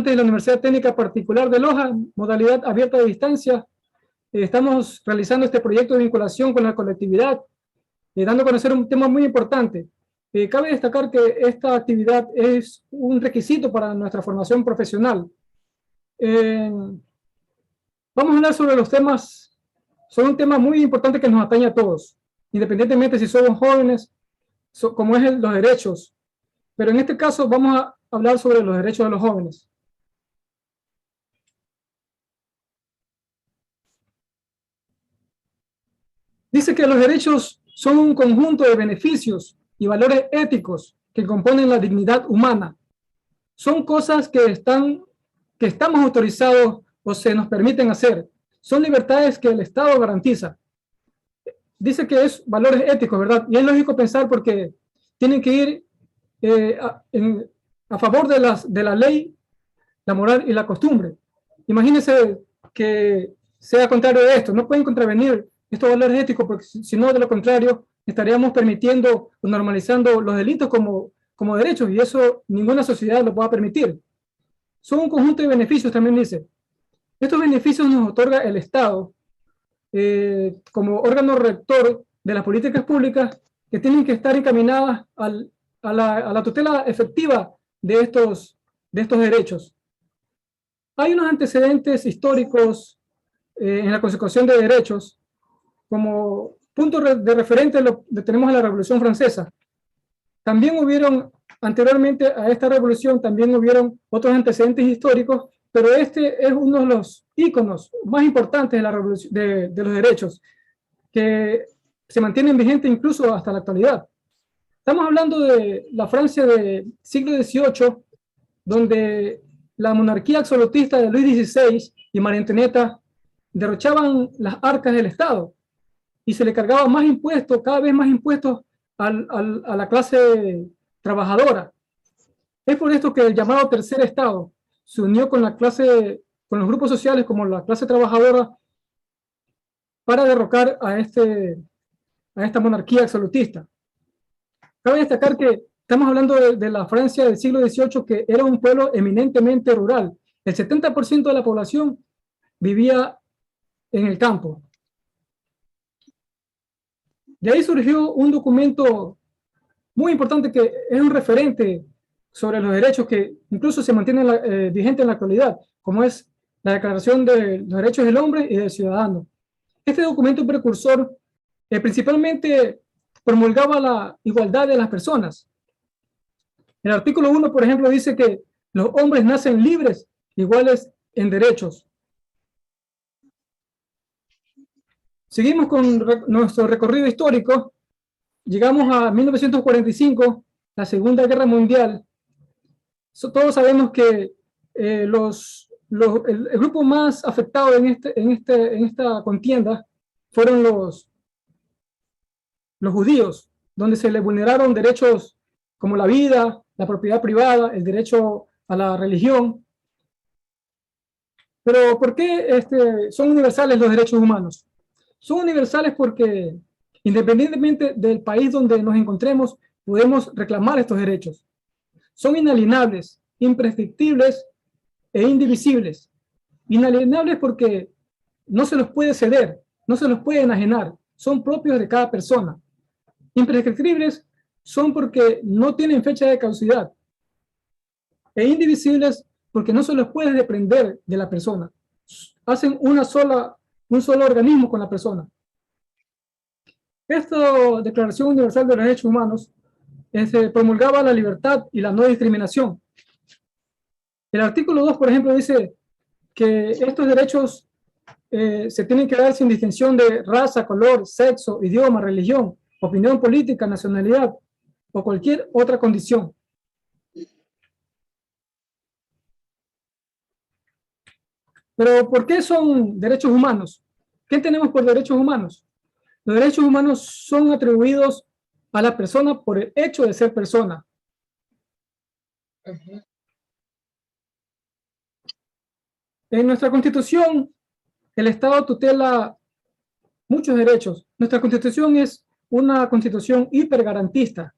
de la Universidad Técnica Particular de Loja, modalidad abierta de distancia. Estamos realizando este proyecto de vinculación con la colectividad, dando a conocer un tema muy importante. Cabe destacar que esta actividad es un requisito para nuestra formación profesional. Vamos a hablar sobre los temas, sobre un tema muy importante que nos atañe a todos, independientemente si somos jóvenes, como es los derechos. Pero en este caso vamos a hablar sobre los derechos de los jóvenes. Dice que los derechos son un conjunto de beneficios y valores éticos que componen la dignidad humana. Son cosas que estamos autorizados o se nos permiten hacer. Son libertades que el Estado garantiza. Dice que es valores éticos, ¿verdad? Y es lógico pensar porque tienen que ir a favor de la ley, la moral y la costumbre. Imagínense que sea contrario de esto. No pueden contravenir estos valores éticos, porque si no, de lo contrario, estaríamos permitiendo o normalizando los delitos como derechos, y eso ninguna sociedad lo va a permitir. Son un conjunto de beneficios, también dice. Estos beneficios nos otorga el Estado como órgano rector de las políticas públicas que tienen que estar encaminadas a la tutela efectiva de estos derechos. Hay unos antecedentes históricos en la consecución de derechos. Como punto de referente tenemos a la Revolución Francesa. También hubieron, anteriormente a esta revolución, también hubieron otros antecedentes históricos, pero este es uno de los íconos más importantes de la revolución, de los derechos, que se mantienen vigentes incluso hasta la actualidad. Estamos hablando de la Francia del siglo XVIII, donde la monarquía absolutista de Luis XVI y María Antonieta derrochaban las arcas del Estado y se le cargaba más impuestos, cada vez más impuestos a la clase trabajadora. Es por esto que el llamado tercer Estado se unió con con los grupos sociales como la clase trabajadora para derrocar a esta monarquía absolutista. Cabe destacar que estamos hablando de la Francia del siglo XVIII, que era un pueblo eminentemente rural. El 70% de la población vivía en el campo. De ahí surgió un documento muy importante que es un referente sobre los derechos que incluso se mantiene vigente en la actualidad, como es la Declaración de los Derechos del Hombre y del Ciudadano. Este documento precursor principalmente promulgaba la igualdad de las personas. El artículo 1, por ejemplo, dice que los hombres nacen libres, iguales en derechos. Seguimos con nuestro recorrido histórico. Llegamos a 1945, la Segunda Guerra Mundial. Todos sabemos que el grupo más afectado en esta contienda fueron los judíos, donde se les vulneraron derechos como la vida, la propiedad privada, el derecho a la religión. Pero ¿por qué son universales los derechos humanos? Son universales porque independientemente del país donde nos encontremos, podemos reclamar estos derechos. Son inalienables, imprescriptibles e indivisibles. Inalienables porque no se los puede ceder, no se los puede enajenar, son propios de cada persona. Imprescriptibles son porque no tienen fecha de caducidad. E indivisibles porque no se los puede desprender de la persona. Hacen un solo organismo con la persona. Esta Declaración Universal de los Derechos Humanos promulgaba la libertad y la no discriminación. El artículo 2, por ejemplo, dice que estos derechos se tienen que dar sin distinción de raza, color, sexo, idioma, religión, opinión política, nacionalidad o cualquier otra condición. Pero ¿por qué son derechos humanos? ¿Qué tenemos por derechos humanos? Los derechos humanos son atribuidos a la persona por el hecho de ser persona. En nuestra Constitución, el Estado tutela muchos derechos. Nuestra Constitución es una Constitución hipergarantista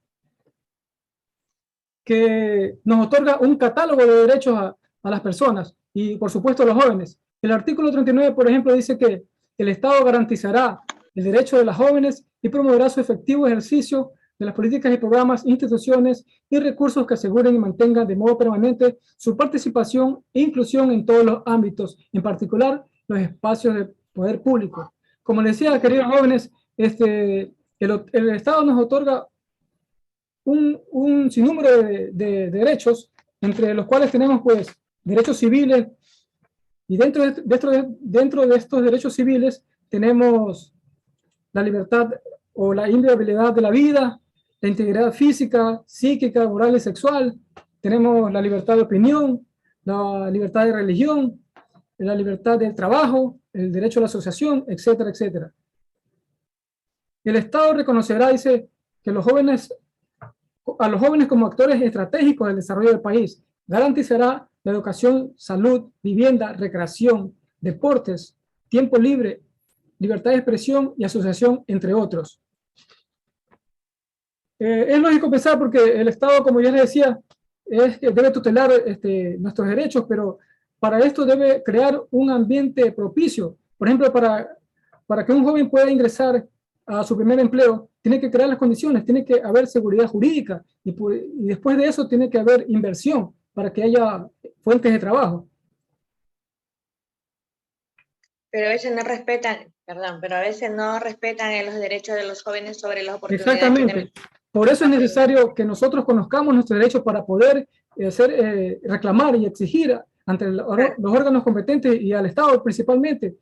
que nos otorga un catálogo de derechos a las personas y, por supuesto, a los jóvenes. El artículo 39, por ejemplo, dice que el Estado garantizará el derecho de las jóvenes y promoverá su efectivo ejercicio de las políticas y programas, instituciones y recursos que aseguren y mantengan de modo permanente su participación e inclusión en todos los ámbitos, en particular los espacios de poder público. Como les decía, queridos jóvenes, el Estado nos otorga un sinnúmero de derechos, entre los cuales tenemos pues derechos civiles, y dentro de estos derechos civiles tenemos la libertad o la inviolabilidad de la vida, la integridad física, psíquica, moral y sexual, tenemos la libertad de opinión, la libertad de religión, la libertad del trabajo, el derecho a la asociación, etcétera, etcétera. El Estado reconocerá, dice, que a los jóvenes como actores estratégicos del desarrollo del país, garantizará la educación, salud, vivienda, recreación, deportes, tiempo libre, libertad de expresión y asociación, entre otros. Es lógico pensar porque el Estado, como ya les decía, debe tutelar nuestros derechos, pero para esto debe crear un ambiente propicio. Por ejemplo, para que un joven pueda ingresar a su primer empleo, tiene que crear las condiciones, tiene que haber seguridad jurídica y después de eso tiene que haber inversión para que haya fuentes de trabajo. Pero a veces no respetan, perdón, pero a veces no respetan los derechos de los jóvenes sobre las oportunidades. Exactamente. Por eso es necesario que nosotros conozcamos nuestros derechos para poder reclamar y exigir ante los órganos competentes y al Estado principalmente.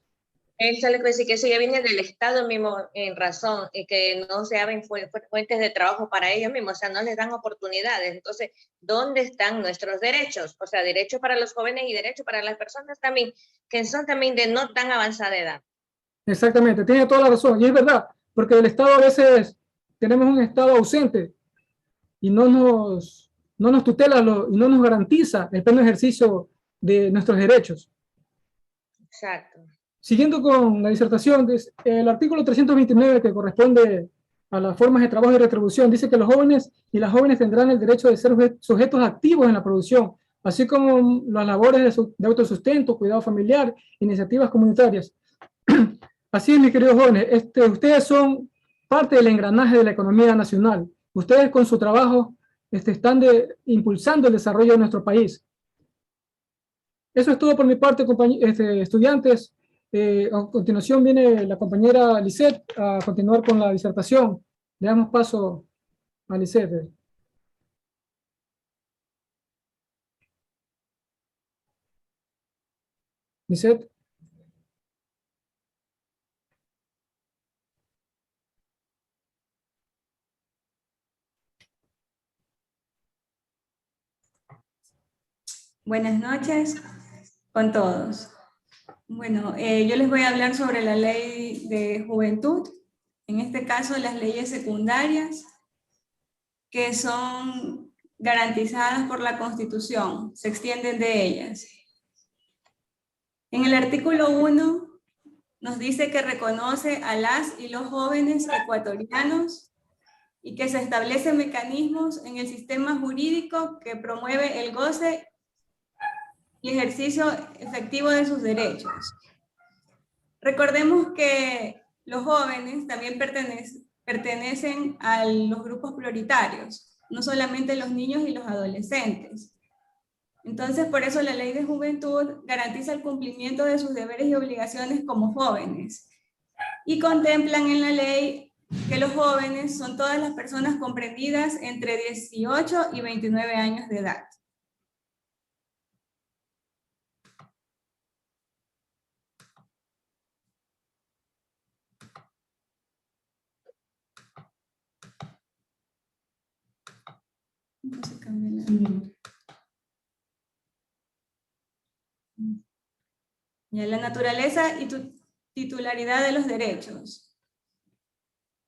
Él sale a decir que eso ya viene del Estado mismo en razón, y que no se abren fuentes de trabajo para ellos mismos, o sea, no les dan oportunidades. Entonces, ¿dónde están nuestros derechos? O sea, derechos para los jóvenes y derechos para las personas también, que son también de no tan avanzada edad. Exactamente, tiene toda la razón, y es verdad, porque el Estado a veces tenemos un Estado ausente y no nos tutela y no nos garantiza el pleno ejercicio de nuestros derechos. Exacto. Siguiendo con la disertación, el artículo 329, que corresponde a las formas de trabajo y retribución, dice que los jóvenes y las jóvenes tendrán el derecho de ser sujetos activos en la producción, así como las labores de autosustento, cuidado familiar, iniciativas comunitarias. Así es, mis queridos jóvenes, ustedes son parte del engranaje de la economía nacional. Ustedes con su trabajo están impulsando el desarrollo de nuestro país. Eso es todo por mi parte, estudiantes. A continuación viene la compañera Lisette a continuar con la disertación. Le damos paso a Lisette. Lisette. Buenas noches con todos. Bueno, yo les voy a hablar sobre la ley de juventud, en este caso las leyes secundarias, que son garantizadas por la Constitución, se extienden de ellas. En el artículo 1 nos dice que reconoce a las y los jóvenes ecuatorianos y que se establecen mecanismos en el sistema jurídico que promueve el goce y ejercicio efectivo de sus derechos. Recordemos que los jóvenes también pertenecen a los grupos prioritarios, no solamente los niños y los adolescentes. Entonces, por eso la Ley de Juventud garantiza el cumplimiento de sus deberes y obligaciones como jóvenes. Y contemplan en la ley que los jóvenes son todas las personas comprendidas entre 18 y 29 años de edad. No se cambia la naturaleza y titularidad de los derechos.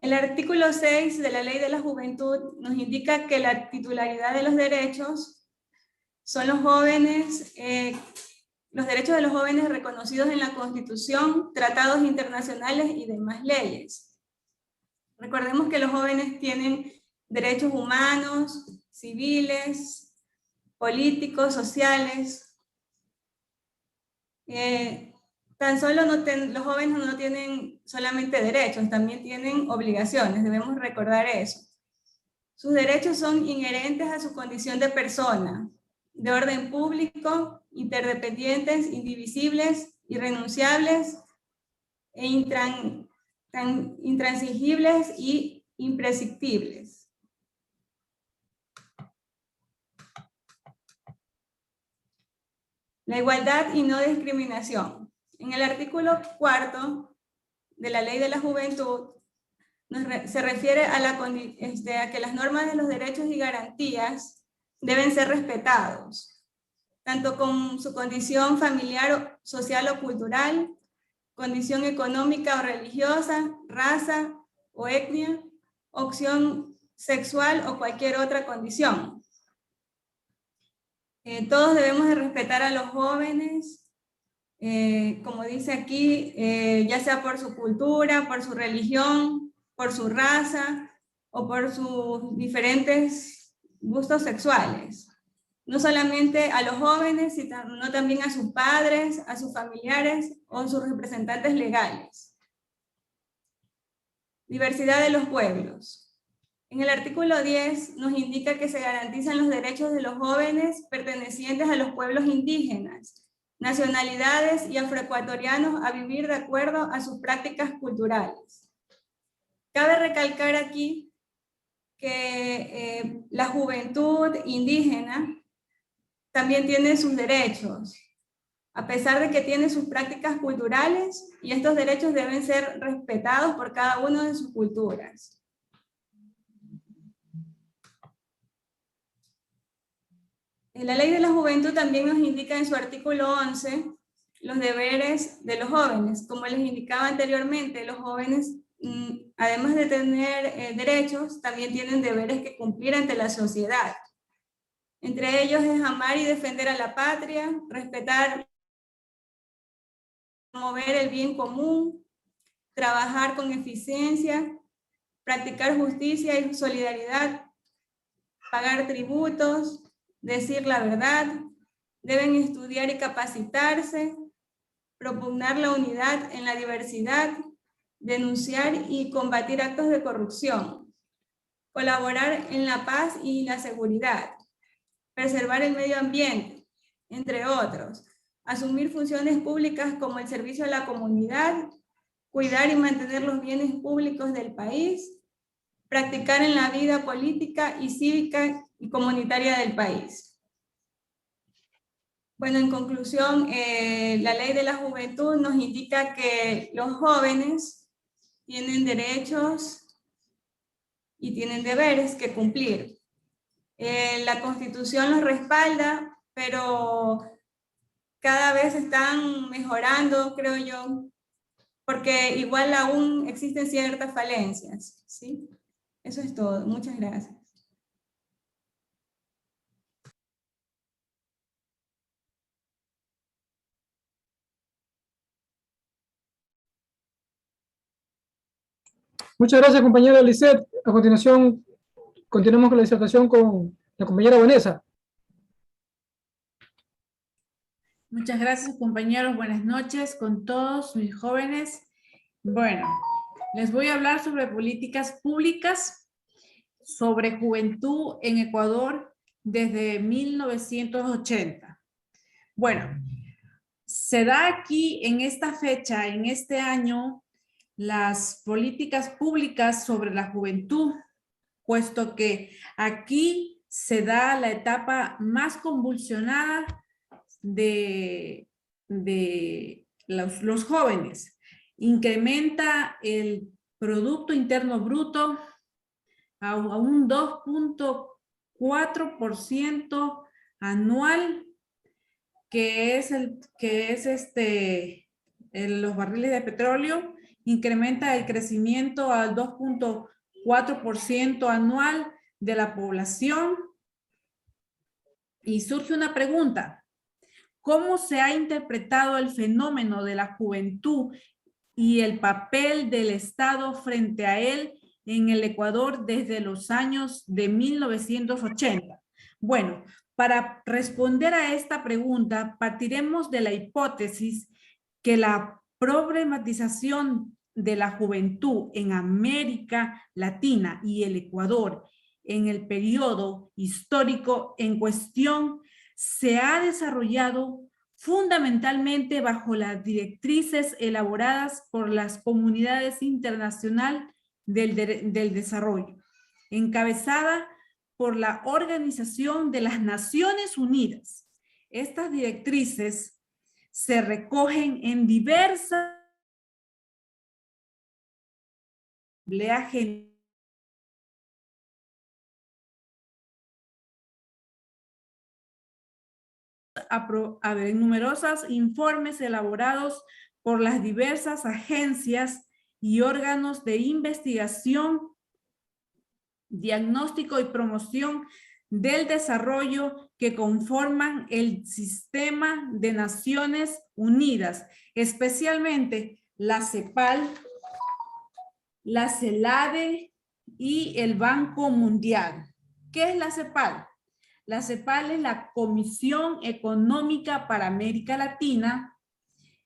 El artículo 6 de la Ley de la Juventud nos indica que la titularidad de los derechos son los jóvenes, los derechos de los jóvenes reconocidos en la Constitución, tratados internacionales y demás leyes. Recordemos que los jóvenes tienen derechos humanos, civiles, políticos, sociales, Tan solo los jóvenes no tienen solamente derechos, también tienen obligaciones, debemos recordar eso. Sus derechos son inherentes a su condición de persona, de orden público, interdependientes, indivisibles, irrenunciables e intransigibles y imprescriptibles. La igualdad y no discriminación. En el artículo 4 de la Ley de la Juventud se refiere a que las normas de los derechos y garantías deben ser respetados, tanto con su condición familiar, social o cultural, condición económica o religiosa, raza o etnia, opción sexual o cualquier otra condición. Todos debemos de respetar a los jóvenes, como dice aquí, ya sea por su cultura, por su religión, por su raza o por sus diferentes gustos sexuales. No solamente a los jóvenes, sino también a sus padres, a sus familiares o sus representantes legales. Diversidad de los pueblos. En el artículo 10 nos indica que se garantizan los derechos de los jóvenes pertenecientes a los pueblos indígenas, nacionalidades y afroecuatorianos a vivir de acuerdo a sus prácticas culturales. Cabe recalcar aquí que la juventud indígena también tiene sus derechos, a pesar de que tiene sus prácticas culturales, y estos derechos deben ser respetados por cada una de sus culturas. La Ley de la Juventud también nos indica en su artículo 11 los deberes de los jóvenes. Como les indicaba anteriormente, los jóvenes, además de tener derechos, también tienen deberes que cumplir ante la sociedad. Entre ellos es amar y defender a la patria, respetar, promover el bien común, trabajar con eficiencia, practicar justicia y solidaridad, pagar tributos, decir la verdad, deben estudiar y capacitarse, propugnar la unidad en la diversidad, denunciar y combatir actos de corrupción, colaborar en la paz y la seguridad, preservar el medio ambiente, entre otros, asumir funciones públicas como el servicio a la comunidad, cuidar y mantener los bienes públicos del país, practicar en la vida política y cívica y comunitaria del país. Bueno, en conclusión, la Ley de la Juventud nos indica que los jóvenes tienen derechos y tienen deberes que cumplir. La Constitución los respalda, pero cada vez están mejorando, creo yo, porque igual aún existen ciertas falencias, ¿sí? Eso es todo. Muchas gracias. Muchas gracias, compañera Lisette. A continuación, continuamos con la disertación con la compañera Vanessa. Muchas gracias, compañeros. Buenas noches con todos mis jóvenes. Bueno, les voy a hablar sobre políticas públicas, sobre juventud en Ecuador desde 1980. Bueno, se da aquí en esta fecha, en este año, las políticas públicas sobre la juventud, puesto que aquí se da la etapa más convulsionada de los jóvenes. Incrementa el Producto Interno Bruto a un 2.4% anual, que es los barriles de petróleo. Incrementa el crecimiento al 2.4% anual de la población. Y surge una pregunta: ¿cómo se ha interpretado el fenómeno de la juventud y el papel del Estado frente a él en el Ecuador desde los años de 1980? Bueno, Para responder a esta pregunta, partiremos de la hipótesis que la problematización de la juventud en América Latina y el Ecuador en el periodo histórico en cuestión se ha desarrollado fundamentalmente bajo las directrices elaboradas por las comunidades internacionales del desarrollo, encabezada por la Organización de las Naciones Unidas. Estas directrices se recogen en diversas asambleas en numerosos informes elaborados por las diversas agencias y órganos de investigación, diagnóstico y promoción del desarrollo que conforman el sistema de Naciones Unidas, especialmente la CEPAL, la CELADE y el Banco Mundial. ¿Qué es la CEPAL? La CEPAL es la Comisión Económica para América Latina.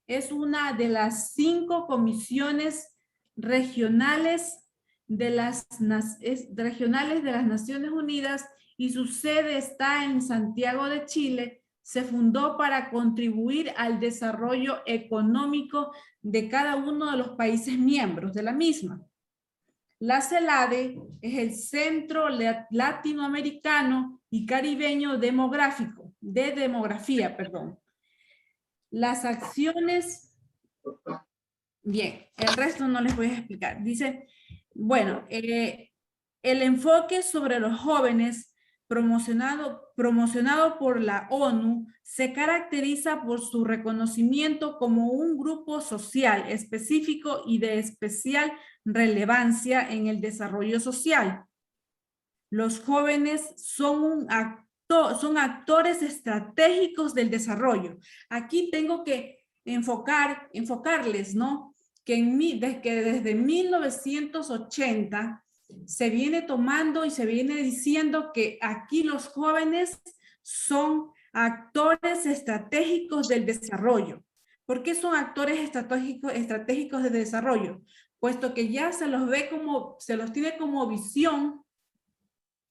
Es una de las 5 comisiones regionales de las Naciones Unidas y su sede está en Santiago de Chile. Se fundó para contribuir al desarrollo económico de cada uno de los países miembros de la misma. La CELADE es el Centro Latinoamericano y Caribeño de Demografía. Las acciones, bien, el resto no les voy a explicar. Dice, bueno, el enfoque sobre los jóvenes promocionado por la ONU se caracteriza por su reconocimiento como un grupo social específico y de especial relevancia en el desarrollo social. Los jóvenes son actores estratégicos del desarrollo. Aquí tengo que enfocarles, ¿no? Que desde 1980 se viene tomando y se viene diciendo que aquí los jóvenes son actores estratégicos del desarrollo. ¿Por qué son actores estratégicos del desarrollo? Puesto que ya se los tiene como visión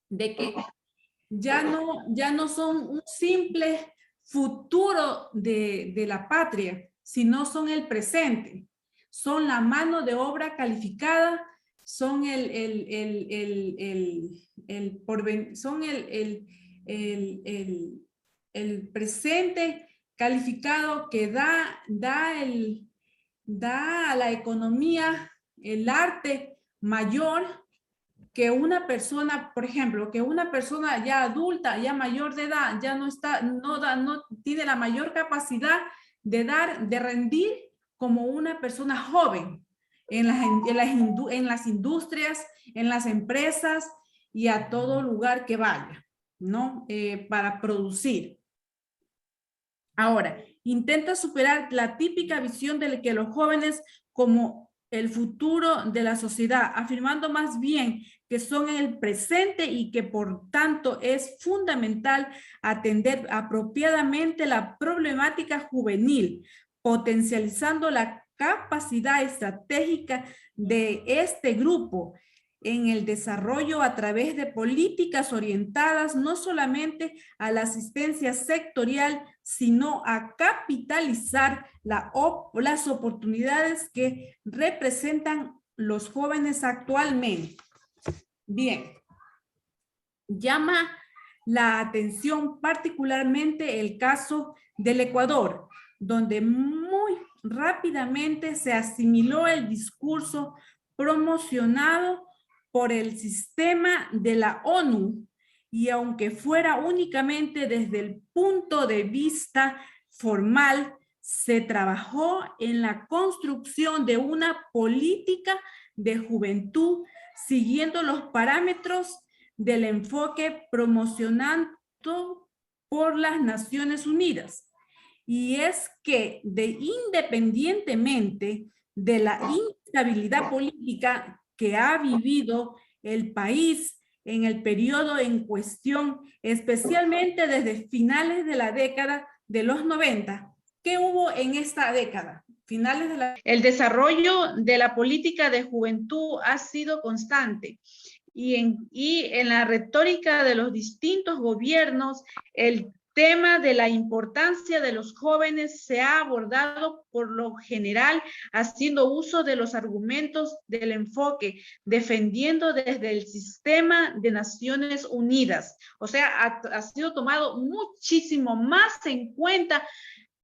de que ya no son un simple futuro de la patria, sino son el presente. Son la mano de obra calificada, son el presente calificado que da a la economía el arte mayor que una persona, por ejemplo, que una persona ya adulta, ya mayor de edad, ya no tiene la mayor capacidad de rendir como una persona joven en las industrias, en las empresas y a todo lugar que vaya, ¿no? Para producir. Ahora, intenta superar la típica visión de que los jóvenes como el futuro de la sociedad, afirmando más bien que son el presente y que por tanto es fundamental atender apropiadamente la problemática juvenil, potencializando la capacidad estratégica de este grupo en el desarrollo a través de políticas orientadas no solamente a la asistencia sectorial, sino a capitalizar las oportunidades que representan los jóvenes actualmente. Bien, llama la atención particularmente el caso del Ecuador, donde muy rápidamente se asimiló el discurso promocionado por el sistema de la ONU, y aunque fuera únicamente desde el punto de vista formal, se trabajó en la construcción de una política de juventud siguiendo los parámetros del enfoque promocionado por las Naciones Unidas. Y es que independientemente de la instabilidad política que ha vivido el país en el periodo en cuestión, especialmente desde finales de la década de los 90. ¿Qué hubo en esta década? El desarrollo de la política de juventud ha sido constante y en la retórica de los distintos gobiernos, el tema de la importancia de los jóvenes se ha abordado por lo general haciendo uso de los argumentos del enfoque, defendiendo desde el sistema de Naciones Unidas. O sea, ha sido tomado muchísimo más en cuenta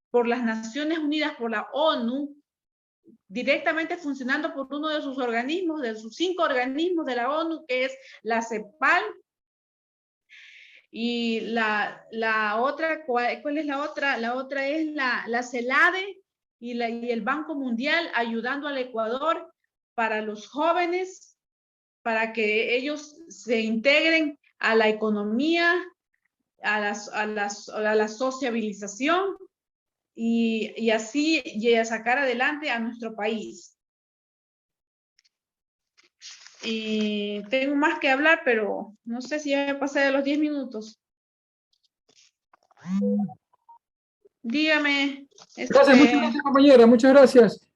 por las Naciones Unidas, por la ONU, directamente funcionando por uno de sus organismos, de sus 5 organismos de la ONU, que es la CEPAL. Y la otra, ¿cuál es la otra? La otra es la CELADE y el Banco Mundial ayudando al Ecuador para los jóvenes, para que ellos se integren a la economía, a la sociabilización, y así a sacar adelante a nuestro país. Y tengo más que hablar, pero no sé si ya me pasé de los 10 minutos. Dígame. Gracias, muchas gracias, compañera, muchas gracias.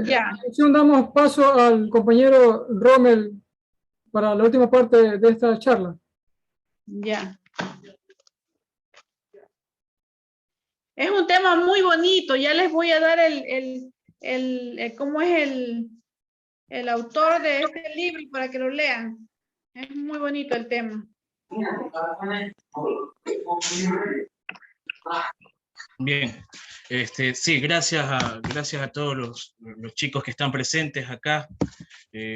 Ya. Damos paso al compañero Rommel para la última parte de esta charla. Ya. Es un tema muy bonito, ya les voy a dar cómo es el autor de este libro para que lo lean. Es muy bonito el tema. Bien, sí, gracias a todos los chicos que están presentes acá,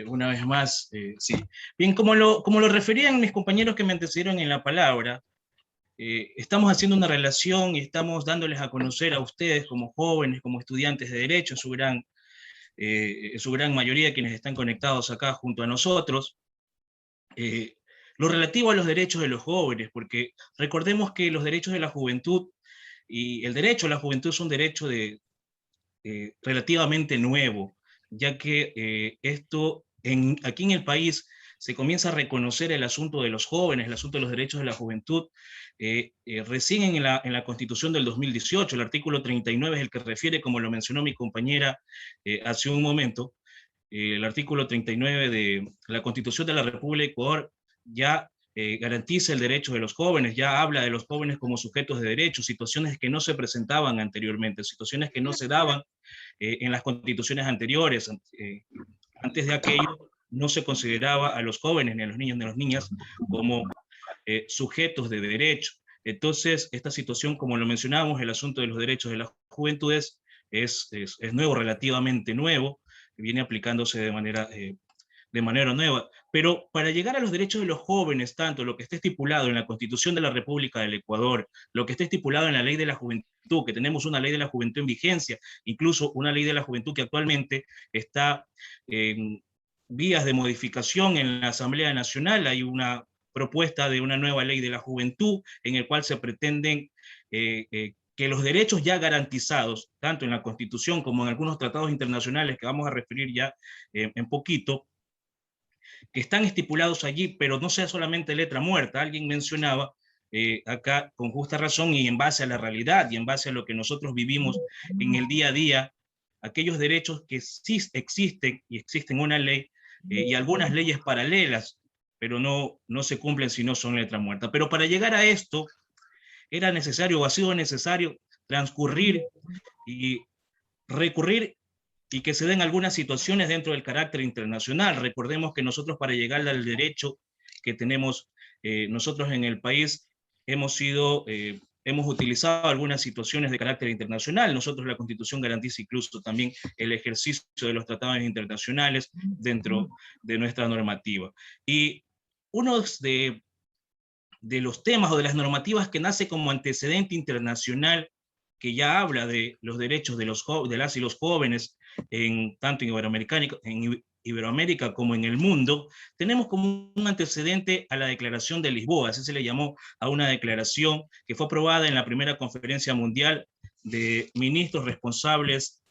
una vez más, sí. Bien, como lo referían mis compañeros que me antecedieron en la palabra, estamos haciendo una relación y estamos dándoles a conocer a ustedes como jóvenes, como estudiantes de Derecho, en su gran mayoría quienes están conectados acá junto a nosotros, lo relativo a los derechos de los jóvenes, porque recordemos que los derechos de la juventud y el derecho a la juventud es un derecho relativamente nuevo, ya que aquí en el país se comienza a reconocer el asunto de los jóvenes, el asunto de los derechos de la juventud, recién en la Constitución del 2018, el artículo 39 es el que refiere, como lo mencionó mi compañera hace un momento, el artículo 39 de la Constitución de la República de Ecuador ya garantiza el derecho de los jóvenes, ya habla de los jóvenes como sujetos de derechos, situaciones que no se presentaban anteriormente, situaciones que no se daban en las constituciones anteriores. Antes de aquello no se consideraba a los jóvenes, ni a los niños ni a las niñas como sujetos de derecho. Entonces, esta situación, como lo mencionábamos, el asunto de los derechos de las juventudes es nuevo, relativamente nuevo, viene aplicándose de manera nueva, pero para llegar a los derechos de los jóvenes, tanto lo que está estipulado en la Constitución de la República del Ecuador, lo que está estipulado en la Ley de la Juventud, que tenemos una Ley de la Juventud en vigencia, incluso una Ley de la Juventud que actualmente está en vías de modificación en la Asamblea Nacional, hay una propuesta de una nueva Ley de la Juventud en el cual se pretenden que los derechos ya garantizados, tanto en la Constitución como en algunos tratados internacionales que vamos a referir ya en poquito, que están estipulados allí, pero no sea solamente letra muerta. Alguien mencionaba acá con justa razón y en base a la realidad y en base a lo que nosotros vivimos en el día a día, aquellos derechos que sí existen y existen una ley y algunas leyes paralelas, pero no se cumplen si no son letra muerta. Pero para llegar a esto era necesario o ha sido necesario transcurrir y recurrir y que se den algunas situaciones dentro del carácter internacional. Recordemos que nosotros para llegar al derecho que tenemos nosotros en el país hemos utilizado algunas situaciones de carácter internacional. Nosotros la Constitución garantiza incluso también el ejercicio de los tratados internacionales dentro de nuestra normativa. Y uno de los temas o de las normativas que nace como antecedente internacional que ya habla de los derechos de las y los jóvenes, tanto en Iberoamérica como en el mundo, tenemos como un antecedente a la Declaración de Lisboa, así se le llamó a una declaración que fue aprobada en la primera conferencia mundial de ministros responsables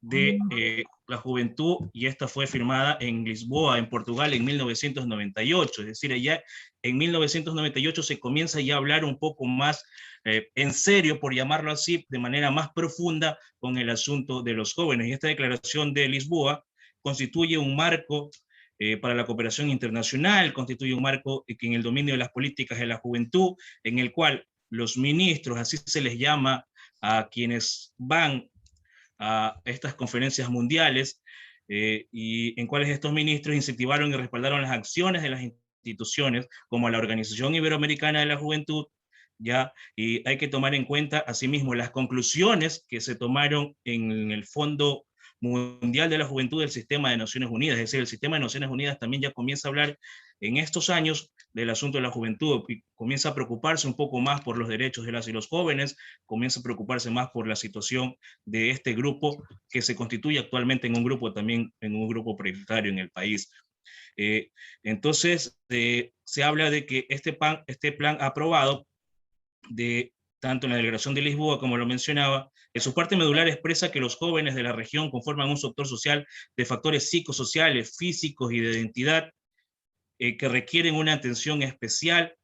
de la juventud, y esta fue firmada en Lisboa, en Portugal, en 1998. Es decir, ya en 1998 se comienza ya a hablar un poco más en serio, por llamarlo así, de manera más profunda con el asunto de los jóvenes. Y esta declaración de Lisboa constituye un marco para la cooperación internacional, constituye un marco en el dominio de las políticas de la juventud, en el cual los ministros, así se les llama a quienes van a estas conferencias mundiales, y en cuales estos ministros incentivaron y respaldaron las acciones de las instituciones, como la Organización Iberoamericana de la Juventud, ¿ya? Y hay que tomar en cuenta, asimismo, las conclusiones que se tomaron en el Fondo Mundial de la Juventud del Sistema de Naciones Unidas. Es decir, el Sistema de Naciones Unidas también ya comienza a hablar en estos años del asunto de la juventud, y comienza a preocuparse un poco más por los derechos de las y los jóvenes, comienza a preocuparse más por la situación de este grupo, que se constituye actualmente en un grupo también, en un grupo prioritario en el país. Entonces, se habla de que este plan aprobado, tanto en la Declaración de Lisboa, como lo mencionaba, en su parte medular expresa que los jóvenes de la región conforman un sector social de factores psicosociales, físicos y de identidad, que requieren una atención especial.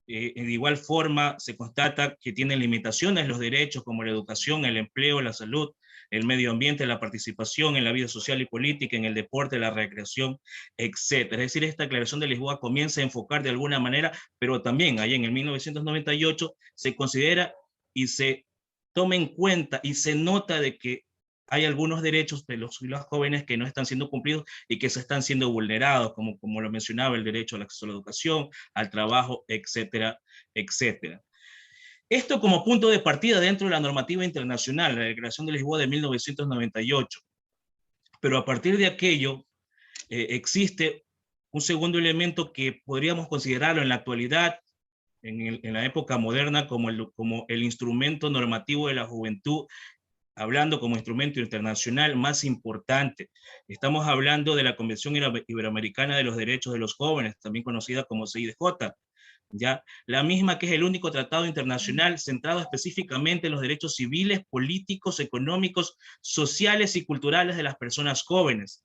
De igual forma, se constata que tienen limitaciones los derechos como la educación, el empleo, la salud, el medio ambiente, la participación en la vida social y política, en el deporte, la recreación, etc. Es decir, esta Declaración de Lisboa comienza a enfocar de alguna manera, pero también ahí en el 1998 se considera y se toma en cuenta y se nota de que hay algunos derechos de los jóvenes que no están siendo cumplidos y que se están siendo vulnerados, como lo mencionaba, el derecho al acceso a la educación, al trabajo, etcétera, etcétera. Esto como punto de partida dentro de la normativa internacional, la Declaración de Lisboa de 1998. Pero a partir de aquello, existe un segundo elemento que podríamos considerarlo en la actualidad, en la época moderna, como el instrumento normativo de la juventud, hablando como instrumento internacional más importante. Estamos hablando de la Convención Iberoamericana de los Derechos de los Jóvenes, también conocida como CIDJ, ¿ya? La misma, que es el único tratado internacional centrado específicamente en los derechos civiles, políticos, económicos, sociales y culturales de las personas jóvenes.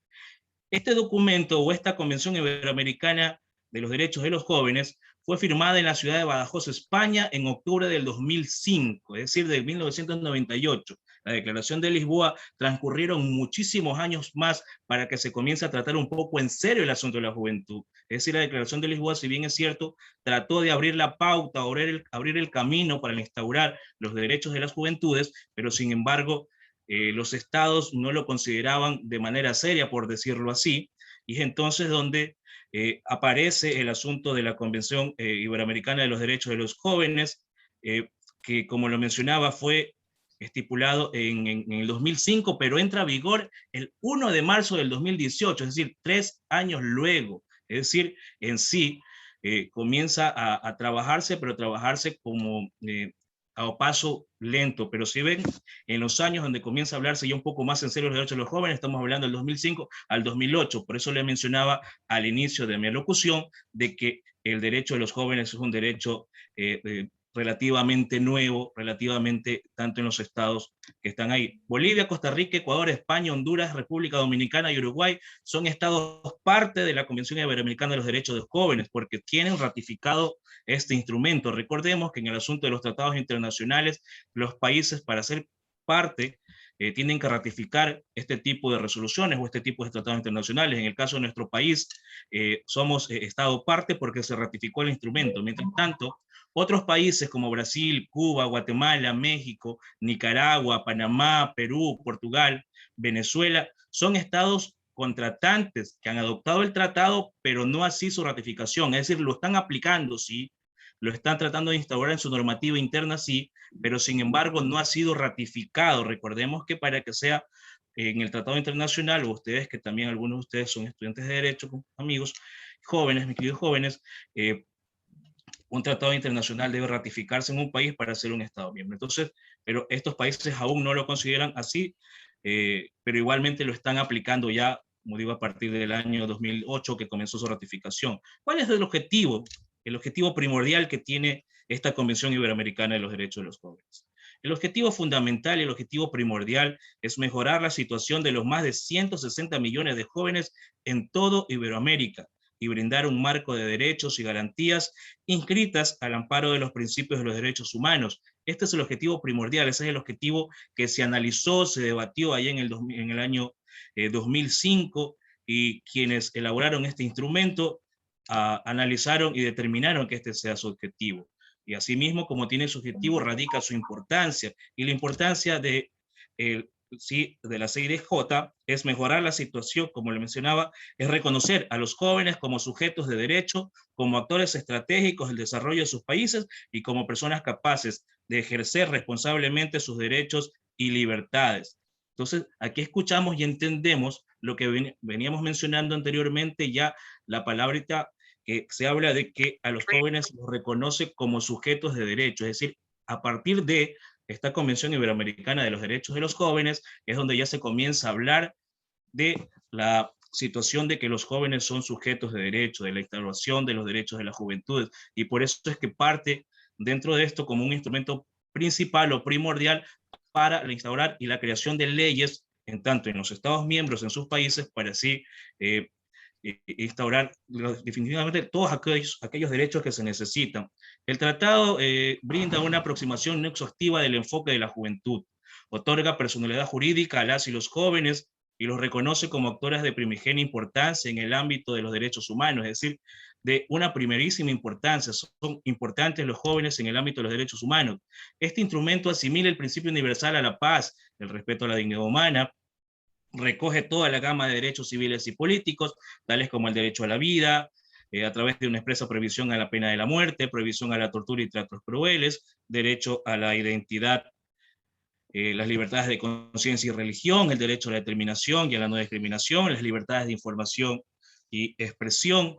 Este documento, o esta Convención Iberoamericana de los Derechos de los Jóvenes, fue firmada en la ciudad de Badajoz, España, en octubre del 2005, es decir, de 1998. La Declaración de Lisboa, transcurrieron muchísimos años más para que se comience a tratar un poco en serio el asunto de la juventud. Es decir, la Declaración de Lisboa, si bien es cierto, trató de abrir la pauta, abrir el camino para instaurar los derechos de las juventudes, pero sin embargo, los estados no lo consideraban de manera seria, por decirlo así, y es entonces donde aparece el asunto de la Convención Iberoamericana de los Derechos de los Jóvenes, que, como lo mencionaba, fue estipulado en el 2005, pero entra a vigor el 1 de marzo del 2018, es decir, 3 años luego. Es decir, en sí comienza a trabajarse, pero trabajarse como a paso lento. Pero si ven, en los años donde comienza a hablarse ya un poco más en serio los derechos de los jóvenes, estamos hablando del 2005 al 2008. Por eso le mencionaba al inicio de mi alocución de que el derecho de los jóvenes es un derecho relativamente nuevo, relativamente tanto en los estados que están ahí. Bolivia, Costa Rica, Ecuador, España, Honduras, República Dominicana y Uruguay son estados parte de la Convención Iberoamericana de los Derechos de los Jóvenes, porque tienen ratificado este instrumento. Recordemos que en el asunto de los tratados internacionales, los países, para ser parte, tienen que ratificar este tipo de resoluciones o este tipo de tratados internacionales. En el caso de nuestro país, somos estado parte porque se ratificó el instrumento. Mientras tanto, otros países como Brasil, Cuba, Guatemala, México, Nicaragua, Panamá, Perú, Portugal, Venezuela, son estados contratantes que han adoptado el tratado, pero no así su ratificación. Es decir, lo están aplicando, sí, lo están tratando de instaurar en su normativa interna, sí, pero sin embargo no ha sido ratificado. Recordemos que para que sea en el tratado internacional, o ustedes, que también algunos de ustedes son estudiantes de Derecho, amigos jóvenes, mis queridos jóvenes, un tratado internacional debe ratificarse en un país para ser un Estado miembro. Entonces, pero estos países aún no lo consideran así, pero igualmente lo están aplicando ya, como digo, a partir del año 2008 que comenzó su ratificación. ¿Cuál es el objetivo? El objetivo primordial que tiene esta Convención Iberoamericana de los Derechos de los Jóvenes. El objetivo fundamental y el objetivo primordial es mejorar la situación de los más de 160 millones de jóvenes en todo Iberoamérica y brindar un marco de derechos y garantías inscritas al amparo de los principios de los derechos humanos. Este es el objetivo primordial, ese es el objetivo que se analizó, se debatió allá en el año 2005, y quienes elaboraron este instrumento analizaron y determinaron que este sea su objetivo. Y asimismo, como tiene su objetivo, radica su importancia. Y la importancia de la CIDJ es mejorar la situación, como le mencionaba, es reconocer a los jóvenes como sujetos de derecho, como actores estratégicos del desarrollo de sus países y como personas capaces de ejercer responsablemente sus derechos y libertades. Entonces, aquí escuchamos y entendemos lo que veníamos mencionando anteriormente, ya la palabrita que se habla de que a los jóvenes los reconoce como sujetos de derecho, es decir, a partir de esta Convención Iberoamericana de los Derechos de los Jóvenes, es donde ya se comienza a hablar de la situación de que los jóvenes son sujetos de derecho, de la instauración de los derechos de la juventud, y por eso es que parte dentro de esto como un instrumento principal o primordial para instaurar y la creación de leyes, en tanto en los Estados miembros, en sus países, para así instaurar definitivamente todos aquellos derechos que se necesitan. El tratado brinda una aproximación no exhaustiva del enfoque de la juventud, otorga personalidad jurídica a las y los jóvenes y los reconoce como actores de primigenia importancia en el ámbito de los derechos humanos, es decir, de una primerísima importancia. Son importantes los jóvenes en el ámbito de los derechos humanos. Este instrumento asimila el principio universal a la paz, el respeto a la dignidad humana, recoge toda la gama de derechos civiles y políticos, tales como el derecho a la vida, a través de una expresa prohibición a la pena de la muerte, prohibición a la tortura y tratos crueles, derecho a la identidad, las libertades de conciencia y religión, el derecho a la determinación y a la no discriminación, las libertades de información y expresión,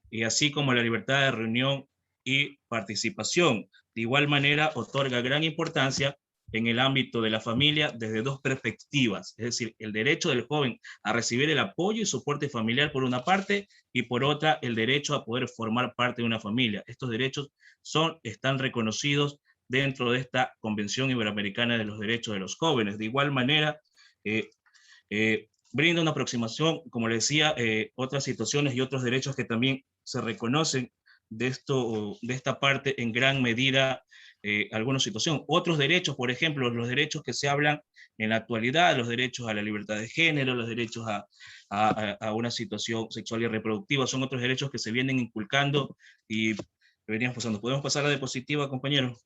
y así como la libertad de reunión y participación. De igual manera, otorga gran importancia en el ámbito de la familia desde dos perspectivas, es decir, el derecho del joven a recibir el apoyo y soporte familiar por una parte, y por otra, el derecho a poder formar parte de una familia. Estos derechos están reconocidos dentro de esta Convención Iberoamericana de los Derechos de los Jóvenes. De igual manera, brinda una aproximación, como le decía, otras situaciones y otros derechos que también se reconocen de esta parte en gran medida, alguna situación. Otros derechos, por ejemplo, los derechos que se hablan en la actualidad, los derechos a la libertad de género, los derechos a una situación sexual y reproductiva, son otros derechos que se vienen inculcando y veníamos pasando. ¿Podemos pasar a la diapositiva, compañeros?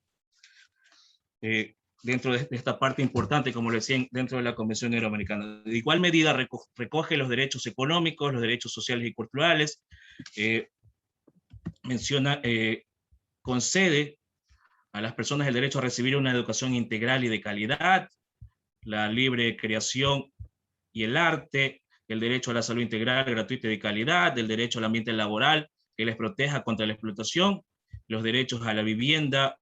Dentro de esta parte importante, como le decían, dentro de la Convención Iberoamericana. De igual medida recoge los derechos económicos, los derechos sociales y culturales, concede a las personas el derecho a recibir una educación integral y de calidad, la libre creación y el arte, el derecho a la salud integral, gratuita y de calidad, el derecho al ambiente laboral que les proteja contra la explotación, los derechos a la vivienda,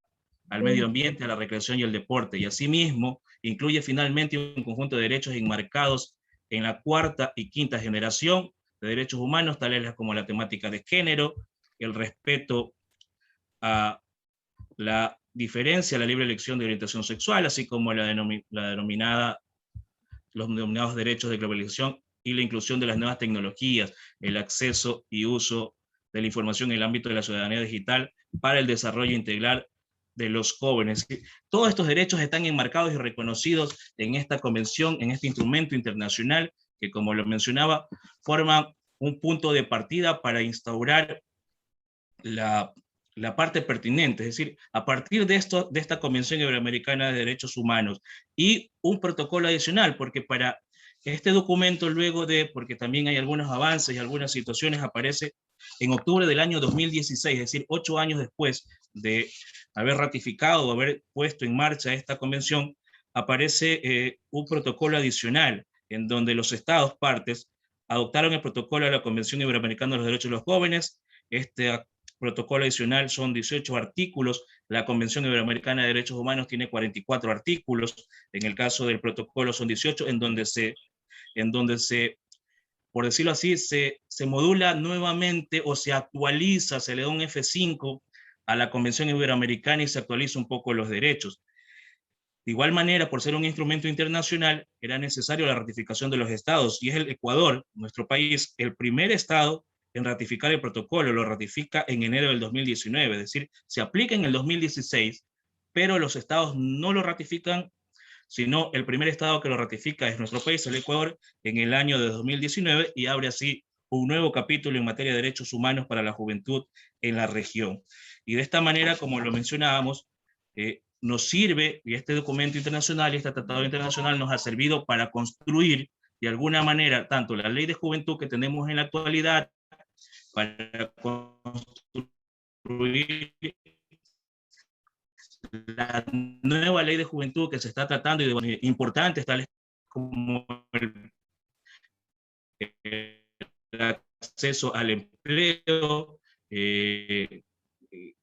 al medio ambiente, a la recreación y el deporte, y asimismo incluye finalmente un conjunto de derechos enmarcados en la cuarta y quinta generación de derechos humanos, tales como la temática de género, el respeto a la diferencia, la libre elección de orientación sexual, así como los denominados derechos de globalización y la inclusión de las nuevas tecnologías, el acceso y uso de la información en el ámbito de la ciudadanía digital para el desarrollo integral de los jóvenes. Todos estos derechos están enmarcados y reconocidos en esta convención, en este instrumento internacional, que, como lo mencionaba, forman un punto de partida para instaurar la parte pertinente, es decir, a partir de esta Convención Iberoamericana de Derechos Humanos y un protocolo adicional, porque para este documento porque también hay algunos avances y algunas situaciones, aparece en octubre del año 2016, es decir, 8 años después de haber ratificado o haber puesto en marcha esta convención, aparece un protocolo adicional en donde los estados partes adoptaron el protocolo de la Convención Iberoamericana de los Derechos de los Jóvenes. Este protocolo adicional son 18 artículos, la Convención Iberoamericana de Derechos Humanos tiene 44 artículos, en el caso del protocolo son 18, en donde se, por decirlo así, se modula nuevamente o se actualiza, se le da un F5 a la Convención Iberoamericana y se actualiza un poco los derechos. De igual manera, por ser un instrumento internacional, era necesario la ratificación de los estados, y es el Ecuador, nuestro país, el primer estado en ratificar el protocolo. Lo ratifica en enero del 2019, es decir, se aplica en el 2016, pero los estados no lo ratifican, sino el primer estado que lo ratifica es nuestro país, el Ecuador, en el año de 2019, y abre así un nuevo capítulo en materia de derechos humanos para la juventud en la región. Y de esta manera, como lo mencionábamos, nos sirve, y este documento internacional y este tratado internacional nos ha servido para construir de alguna manera tanto la ley de juventud que tenemos en la actualidad, para construir la nueva ley de juventud que se está tratando, y de importantes tales como el acceso al empleo,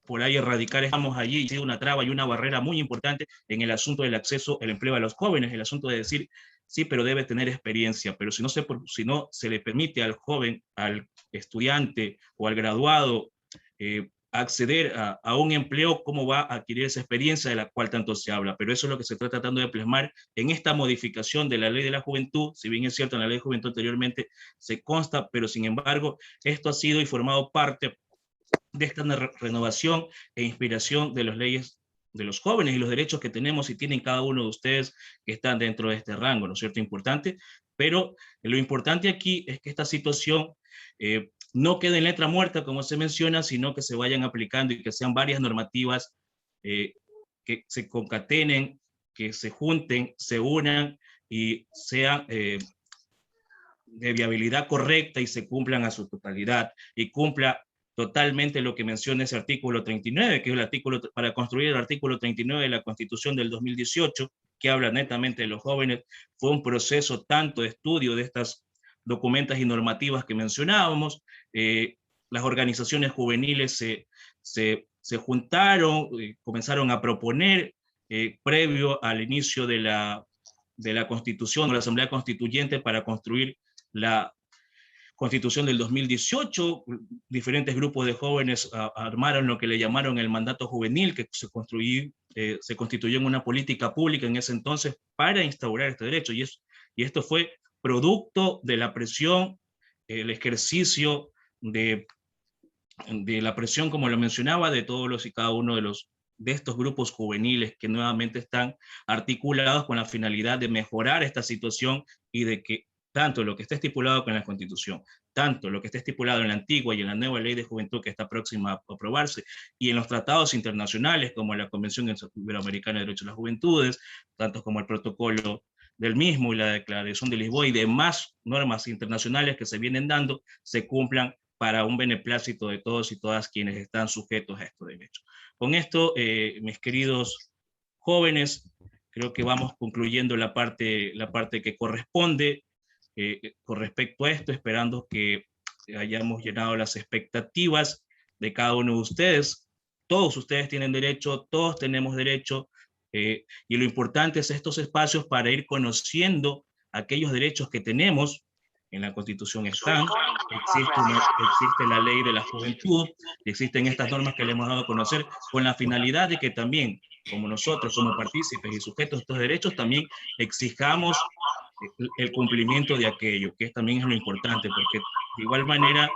por ahí erradicar, estamos allí, y una traba y una barrera muy importante en el asunto del acceso al empleo a los jóvenes, el asunto de decir, sí, pero debe tener experiencia, pero si no se le permite al joven, al estudiante o al graduado acceder a un empleo, ¿cómo va a adquirir esa experiencia de la cual tanto se habla? Pero eso es lo que se está tratando de plasmar en esta modificación de la Ley de la Juventud. Si bien es cierto, en la Ley de Juventud anteriormente se consta, pero sin embargo, esto ha sido y formado parte de esta renovación e inspiración de las leyes de los jóvenes y los derechos que tenemos y tienen cada uno de ustedes que están dentro de este rango, ¿no es cierto? Importante, pero lo importante aquí es que esta situación no quede en letra muerta, como se menciona, sino que se vayan aplicando y que sean varias normativas que se concatenen, que se junten, se unan y sean de viabilidad correcta y se cumplan a su totalidad y cumpla totalmente lo que menciona ese artículo 39, que es el artículo, para construir el artículo 39 de la Constitución del 2018, que habla netamente de los jóvenes. Fue un proceso tanto de estudio de estas documentos y normativas que mencionábamos. Las organizaciones juveniles se juntaron, comenzaron a proponer previo al inicio de la Constitución, de la Asamblea Constituyente, para construir la Constitución del 2018, diferentes grupos de jóvenes armaron lo que le llamaron el mandato juvenil, que se constituyó en una política pública en ese entonces para instaurar este derecho, y esto fue producto de la presión, el ejercicio de la presión, como lo mencionaba, de todos los y cada uno de estos grupos juveniles que nuevamente están articulados con la finalidad de mejorar esta situación y de que tanto lo que está estipulado con la Constitución, tanto lo que está estipulado en la antigua y en la nueva Ley de Juventud que está próxima a aprobarse, y en los tratados internacionales como la Convención Iberoamericana de Derechos de las Juventudes, tanto como el protocolo del mismo y la Declaración de Lisboa y demás normas internacionales que se vienen dando, se cumplan para un beneplácito de todos y todas quienes están sujetos a estos derechos. Con esto, mis queridos jóvenes, creo que vamos concluyendo la parte que corresponde con respecto a esto, esperando que hayamos llenado las expectativas de cada uno de ustedes. Todos ustedes tienen derecho, todos tenemos derecho, y lo importante es estos espacios para ir conociendo aquellos derechos que tenemos. En la Constitución están, existe la Ley de la Juventud, existen estas normas que le hemos dado a conocer, con la finalidad de que también, como nosotros, como partícipes y sujetos de estos derechos, también exijamos el cumplimiento de aquello, que también es lo importante, porque de igual manera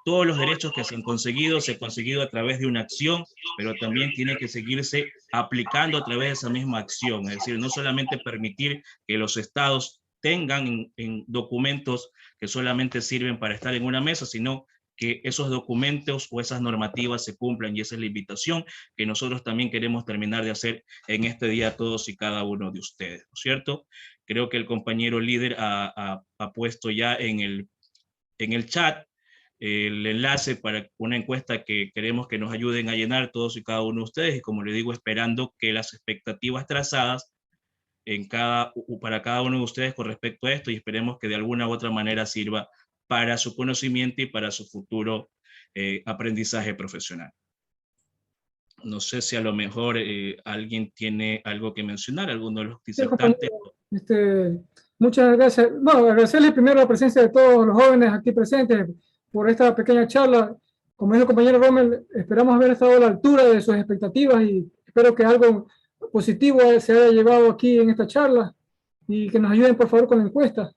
todos los derechos que se han conseguido a través de una acción, pero también tiene que seguirse aplicando a través de esa misma acción, es decir, no solamente permitir que los estados tengan en documentos que solamente sirven para estar en una mesa, sino que esos documentos o esas normativas se cumplan, y esa es la invitación que nosotros también queremos terminar de hacer en este día a todos y cada uno de ustedes, ¿no es cierto? Creo que el compañero líder ha puesto ya en el chat el enlace para una encuesta que queremos que nos ayuden a llenar todos y cada uno de ustedes, y como le digo, esperando que las expectativas trazadas para cada uno de ustedes con respecto a esto, y esperemos que de alguna u otra manera sirva para su conocimiento y para su futuro aprendizaje profesional. No sé si a lo mejor alguien tiene algo que mencionar, alguno de los disertantes. Muchas gracias. Bueno, agradecerle primero la presencia de todos los jóvenes aquí presentes por esta pequeña charla. Como dijo el compañero Rommel, esperamos haber estado a la altura de sus expectativas y espero que algo positivo se haya llevado aquí en esta charla y que nos ayuden por favor con la encuesta.